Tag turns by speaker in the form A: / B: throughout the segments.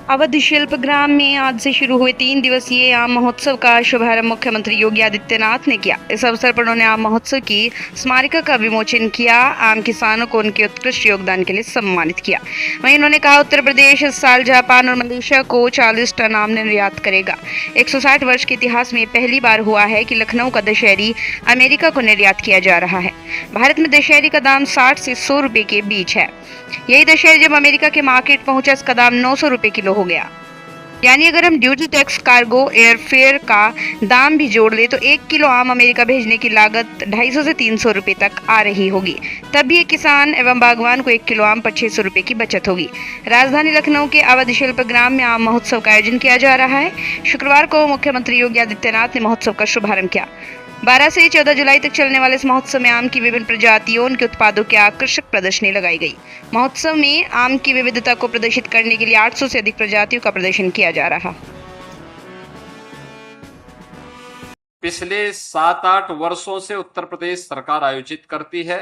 A: अवध शिल्प ग्राम में आज से शुरू हुए 3 दिवसीय आम महोत्सव का शुभारंभ मुख्यमंत्री योगी आदित्यनाथ ने किया। इस अवसर पर उन्होंने आम महोत्सव की स्मारिका का विमोचन किया। आम किसानों को उनके उत्कृष्ट योगदान के लिए सम्मानित किया। वहीं उन्होंने कहा, उत्तर प्रदेश इस साल जापान और मलेशिया को 40 टन आम निर्यात करेगा। 160 वर्ष के इतिहास में पहली बार हुआ है कि लखनऊ का दशहरी अमेरिका को निर्यात किया जा रहा है। भारत में दशहरी का दाम 60 से 100 रुपए के बीच है। यही दशहरी जब अमेरिका के मार्केट पहुंचा, इसका दाम 900 रुपए किलो हो गया। यानी अगर हम ड्यूटी टैक्स, कार्गो, एयरफेयर का दाम भी जोड़ ले तो 1 किलो आम अमेरिका भेजने की लागत 250 से 300 रुपए तक आ रही होगी। तब भी एक किसान एवं बागवान को 1 किलो आम पर 600 रुपए की बचत होगी। राजधानी लखनऊ के अवध शिल्प ग्राम में आम महोत्सव का आयोजन किया जा रहा है। शुक्रवार को मुख्यमंत्री योगी आदित्यनाथ ने महोत्सव का शुभारंभ किया। 12 से 14 जुलाई तक चलने वाले इस महोत्सव में आम की विभिन्न प्रजातियों के उत्पादों की आकर्षक प्रदर्शनी लगाई गई। महोत्सव में आम की विविधता को प्रदर्शित करने के लिए 800 से अधिक प्रजातियों का प्रदर्शन किया जा रहा।
B: पिछले 7-8 वर्षों से उत्तर प्रदेश सरकार आयोजित करती है।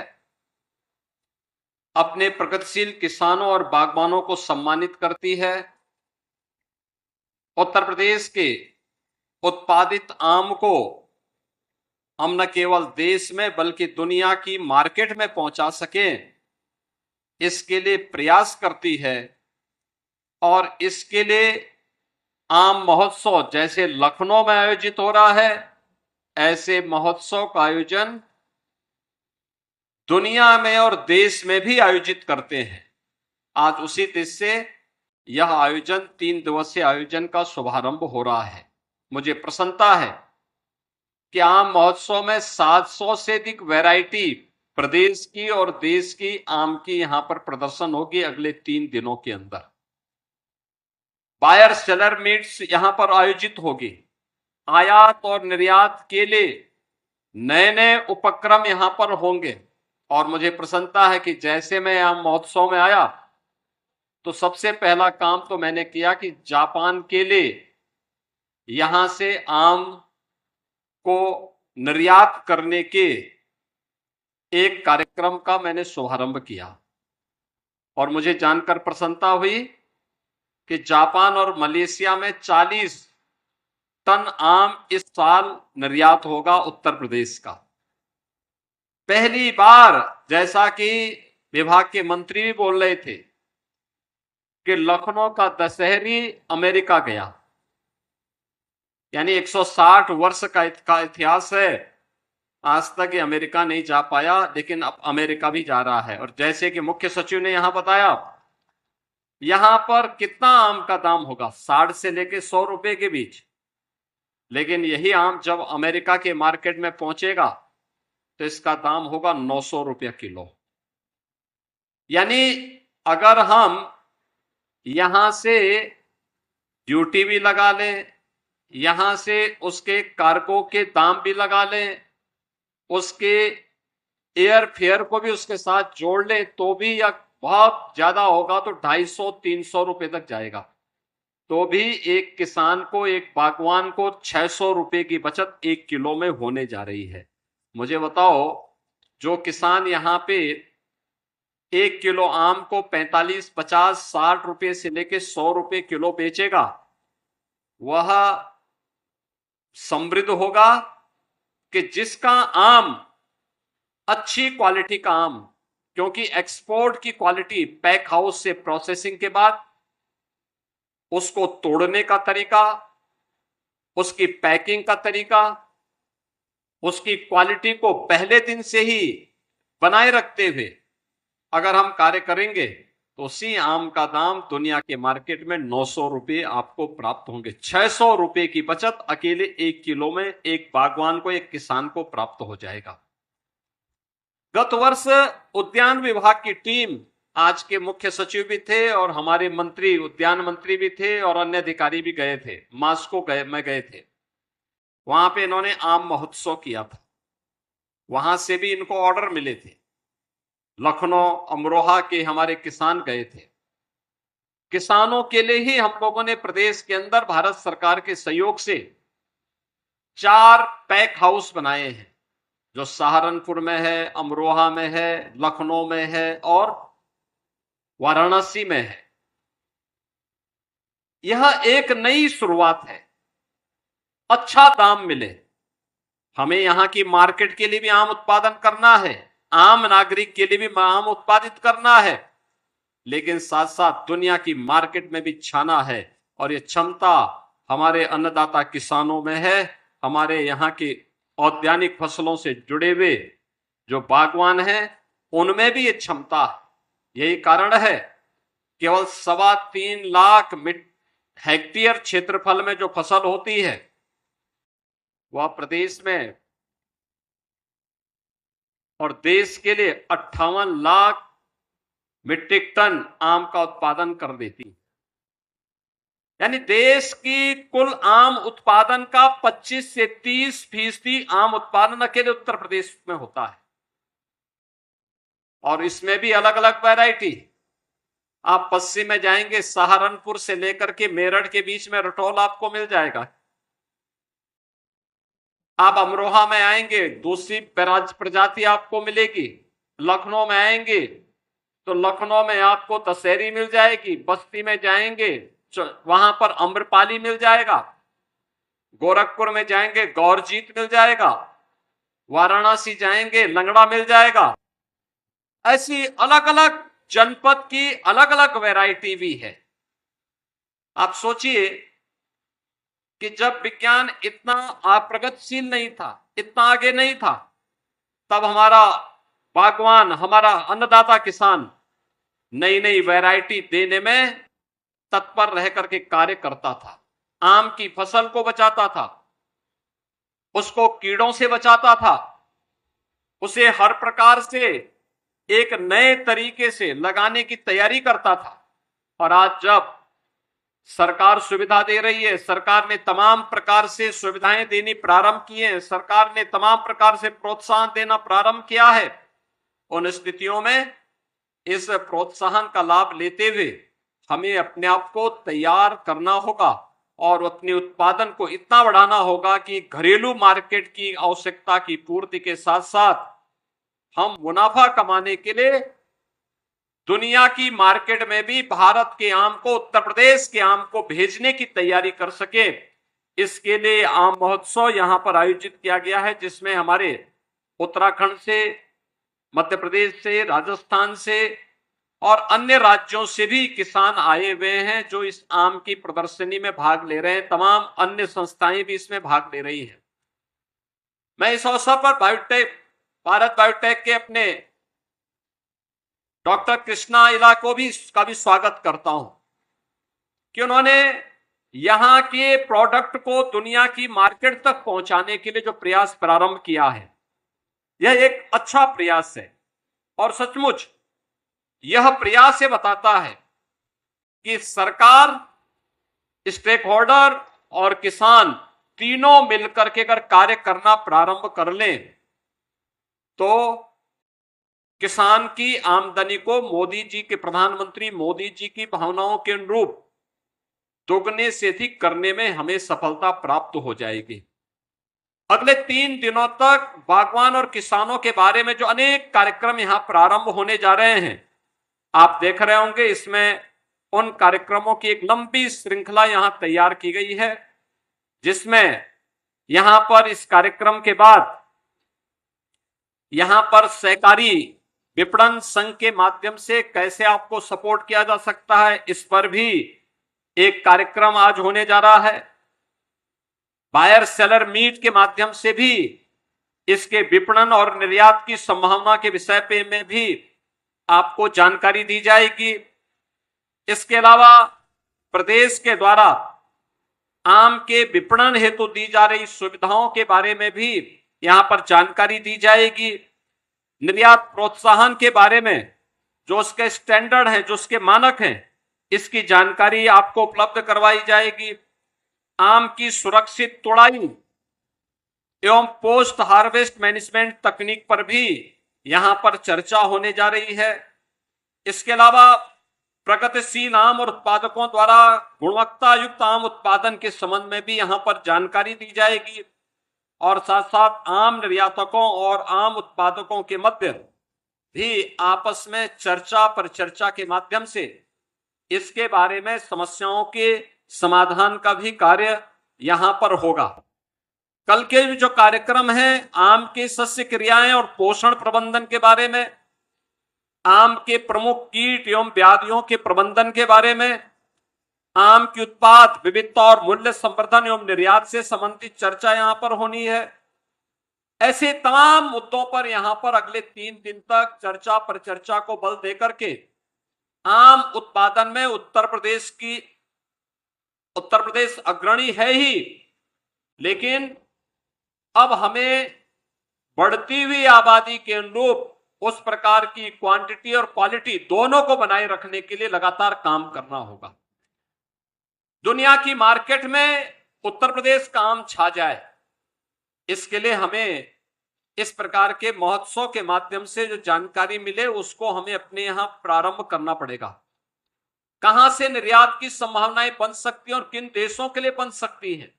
B: अपने प्रगतिशील किसानों और बागवानों को सम्मानित करती है। उत्तर प्रदेश के उत्पादित आम को हम न केवल देश में बल्कि दुनिया की मार्केट में पहुंचा सकें, इसके लिए प्रयास करती है। और इसके लिए आम महोत्सव जैसे लखनऊ में आयोजित हो रहा है, ऐसे महोत्सव का आयोजन दुनिया में और देश में भी आयोजित करते हैं। आज उसी देश से यह आयोजन 3 दिवसीय आयोजन का शुभारंभ हो रहा है। मुझे प्रसन्नता है कि आम महोत्सव में 700 से अधिक वैरायटी प्रदेश की और देश की आम की यहां पर प्रदर्शन होगी अगले 3 दिनों के अंदर। बायर सेलर मीट्स यहां पर आयोजित होगी। आयात और निर्यात के लिए नए नए उपक्रम यहां पर होंगे। और मुझे प्रसन्नता है कि जैसे मैं आम महोत्सव में आया तो सबसे पहला काम तो मैंने किया कि जापान के लिए यहां से आम को निर्यात करने के एक कार्यक्रम का मैंने शुभारंभ किया। और मुझे जानकर प्रसन्नता हुई कि जापान और मलेशिया में 40 टन आम इस साल निर्यात होगा उत्तर प्रदेश का। पहली बार, जैसा कि विभाग के मंत्री भी बोल रहे थे, कि लखनऊ का दशहरी अमेरिका गया। यानी 160 वर्ष का इतिहास है। आज तक ये अमेरिका नहीं जा पाया, लेकिन अब अमेरिका भी जा रहा है। और जैसे कि मुख्य सचिव ने यहां बताया, यहां पर कितना आम का दाम होगा, 60 से लेकर 100 रुपए के बीच। लेकिन यही आम जब अमेरिका के मार्केट में पहुंचेगा तो इसका दाम होगा 900 रुपया किलो। यानी अगर हम यहां से ड्यूटी भी लगा लें, यहां से उसके कार्गो के दाम भी लगा लें, उसके एयर फेयर को भी उसके साथ जोड़ लें, तो भी या बहुत ज्यादा होगा तो 250-300 रुपए तक जाएगा। तो भी एक किसान को, एक बागवान को 600 रुपए की बचत 1 किलो में होने जा रही है। मुझे बताओ, जो किसान यहां पे 1 किलो आम को 45, 50, 60 रुपए से लेकर 100 रुपए किलो बेचेगा, वह समृद्ध होगा कि जिसका आम अच्छी क्वालिटी का आम, क्योंकि एक्सपोर्ट की क्वालिटी पैक हाउस से प्रोसेसिंग के बाद उसको तोड़ने का तरीका, उसकी पैकिंग का तरीका, उसकी क्वालिटी को पहले दिन से ही बनाए रखते हुए अगर हम कार्य करेंगे तो उसी आम का दाम दुनिया के मार्केट में 900 रुपए आपको प्राप्त होंगे। 600 रुपए की बचत अकेले 1 किलो में एक बागवान को, एक किसान को प्राप्त हो जाएगा। गत वर्ष उद्यान विभाग की टीम, आज के मुख्य सचिव भी थे और हमारे मंत्री, उद्यान मंत्री भी थे और अन्य अधिकारी भी गए थे, मास्को में गए थे। वहां पे इन्होंने आम महोत्सव किया था। वहां से भी इनको ऑर्डर मिले थे। लखनऊ, अमरोहा के हमारे किसान गए थे। किसानों के लिए ही हम लोगों ने प्रदेश के अंदर भारत सरकार के सहयोग से 4 पैक हाउस बनाए हैं, जो सहारनपुर में है, अमरोहा में है, लखनऊ में है और वाराणसी में है। यह एक नई शुरुआत है। अच्छा दाम मिले, हमें यहां की मार्केट के लिए भी आम उत्पादन करना है, आम नागरिक के लिए भी आम उत्पादित करना है, लेकिन साथ साथ दुनिया की मार्केट में भी छाना है। और यह क्षमता हमारे अन्नदाता किसानों में है, हमारे यहाँ की औद्यानिक फसलों से जुड़े हुए जो बागवान हैं उनमें भी ये क्षमता है। यही कारण है केवल 3.25 लाख हेक्टेयर क्षेत्रफल में जो फसल होती है वह प्रदेश में और देश के लिए 58 लाख मीट्रिक टन आम का उत्पादन कर देती है। यानी देश की कुल आम उत्पादन का 25 से 30% आम उत्पादन अकेले उत्तर प्रदेश में होता है। और इसमें भी अलग अलग वैरायटी। आप पश्चिम में जाएंगे, सहारनपुर से लेकर के मेरठ के बीच में रटौल आपको मिल जाएगा। आप अमरोहा में आएंगे, दूसरी प्रजाति आपको मिलेगी। लखनऊ में आएंगे तो लखनऊ में आपको दशहरी मिल जाएगी। बस्ती में जाएंगे वहां पर अम्रपाली मिल जाएगा। गोरखपुर में जाएंगे गौरजीत मिल जाएगा। वाराणसी जाएंगे लंगड़ा मिल जाएगा। ऐसी अलग अलग जनपद की अलग अलग वैरायटी भी है। आप सोचिए कि जब विज्ञान इतना प्रगतिशील नहीं था, इतना आगे नहीं था, तब हमारा बागवान, हमारा अन्नदाता किसान नई नई वैरायटी देने में तत्पर रह करके कार्य करता था। आम की फसल को बचाता था, उसको कीड़ों से बचाता था, उसे हर प्रकार से एक नए तरीके से लगाने की तैयारी करता था। और आज जब सरकार सुविधा दे रही है, सरकार ने तमाम प्रकार से सुविधाएं देनी प्रारंभ की हैं, सरकार ने तमाम प्रकार से प्रोत्साहन देना प्रारंभ किया है, उन स्थितियों में इस प्रोत्साहन का लाभ लेते हुए हमें अपने आप को तैयार करना होगा और अपने उत्पादन को इतना बढ़ाना होगा कि घरेलू मार्केट की आवश्यकता की पूर्ति के साथ साथ हम मुनाफा कमाने के लिए दुनिया की मार्केट में भी भारत के आम को, उत्तर प्रदेश के आम को भेजने की तैयारी कर सके। इसके लिए आम महोत्सव यहां पर आयोजित किया गया है, जिसमें हमारे उत्तराखंड से, मध्य प्रदेश से, राजस्थान से और अन्य राज्यों से भी किसान आए हुए हैं जो इस आम की प्रदर्शनी में भाग ले रहे हैं। तमाम अन्य संस्थाएं भी इसमें भाग ले रही हैं। मैं इस अवसर पर भारत बायोटेक के अपने डॉक्टर कृष्णा इला का भी स्वागत करता हूं कि उन्होंने यहां के प्रोडक्ट को दुनिया की मार्केट तक पहुंचाने के लिए जो प्रयास प्रारंभ किया है, यह एक अच्छा प्रयास है। और सचमुच यह प्रयास ये बताता है कि सरकार, स्टेक होल्डर और किसान तीनों मिलकर के अगर कार्य करना प्रारंभ कर लें तो किसान की आमदनी को मोदी जी के, प्रधानमंत्री मोदी जी की भावनाओं के अनुरूप दोगुने से अधिक करने में हमें सफलता प्राप्त हो जाएगी। अगले 3 दिनों तक बागवान और किसानों के बारे में जो अनेक कार्यक्रम यहां प्रारंभ होने जा रहे हैं, आप देख रहे होंगे। इसमें उन कार्यक्रमों की एक लंबी श्रृंखला यहां तैयार की गई है, जिसमें यहां पर इस कार्यक्रम के बाद यहां पर सहकारी विपणन संघ के माध्यम से कैसे आपको सपोर्ट किया जा सकता है, इस पर भी एक कार्यक्रम आज होने जा रहा है। बायर सेलर मीट के माध्यम से भी इसके विपणन और निर्यात की संभावना के विषय पे में भी आपको जानकारी दी जाएगी। इसके अलावा प्रदेश के द्वारा आम के विपणन हेतु दी जा रही सुविधाओं के बारे में भी यहां पर जानकारी दी जाएगी। निर्यात प्रोत्साहन के बारे में जो उसके स्टैंडर्ड है, जो उसके मानक हैं, इसकी जानकारी आपको उपलब्ध करवाई जाएगी। आम की सुरक्षित तुड़ाई एवं पोस्ट हार्वेस्ट मैनेजमेंट तकनीक पर भी यहां पर चर्चा होने जा रही है। इसके अलावा प्रगतिशील आम और उत्पादकों द्वारा गुणवत्ता युक्त आम उत्पादन के संबंध में भी यहां पर जानकारी दी जाएगी और साथ साथ आम निर्यातकों और आम उत्पादकों के मध्य भी आपस में चर्चा पर चर्चा के माध्यम से इसके बारे में समस्याओं के समाधान का भी कार्य यहां पर होगा। कल के जो कार्यक्रम है आम की सस्य क्रियाएं और पोषण प्रबंधन के बारे में, आम के प्रमुख कीट एवं व्याधियों के प्रबंधन के बारे में, आम की उत्पाद विविधता और मूल्य संवर्धन एवं निर्यात से संबंधित चर्चा यहां पर होनी है। ऐसे तमाम मुद्दों पर यहां पर अगले 3 दिन तक चर्चा पर चर्चा को बल देकर के आम उत्पादन में उत्तर प्रदेश अग्रणी है ही, लेकिन अब हमें बढ़ती हुई आबादी के अनुरूप उस प्रकार की क्वांटिटी और क्वालिटी दोनों को बनाए रखने के लिए लगातार काम करना होगा। दुनिया की मार्केट में उत्तर प्रदेश का आम छा जाए, इसके लिए हमें इस प्रकार के महोत्सव के माध्यम से जो जानकारी मिले उसको हमें अपने यहां प्रारंभ करना पड़ेगा। कहां से निर्यात की संभावनाएं बन सकती हैं और किन देशों के लिए बन सकती हैं,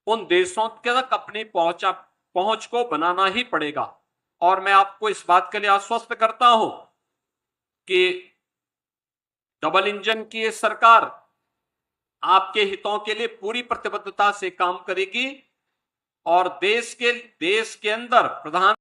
B: उन देशों तक अपनी पहुंच को बनाना ही पड़ेगा। और मैं आपको इस बात के लिए आश्वस्त करता हूं कि डबल इंजन की ये सरकार आपके हितों के लिए पूरी प्रतिबद्धता से काम करेगी और देश के अंदर प्रधान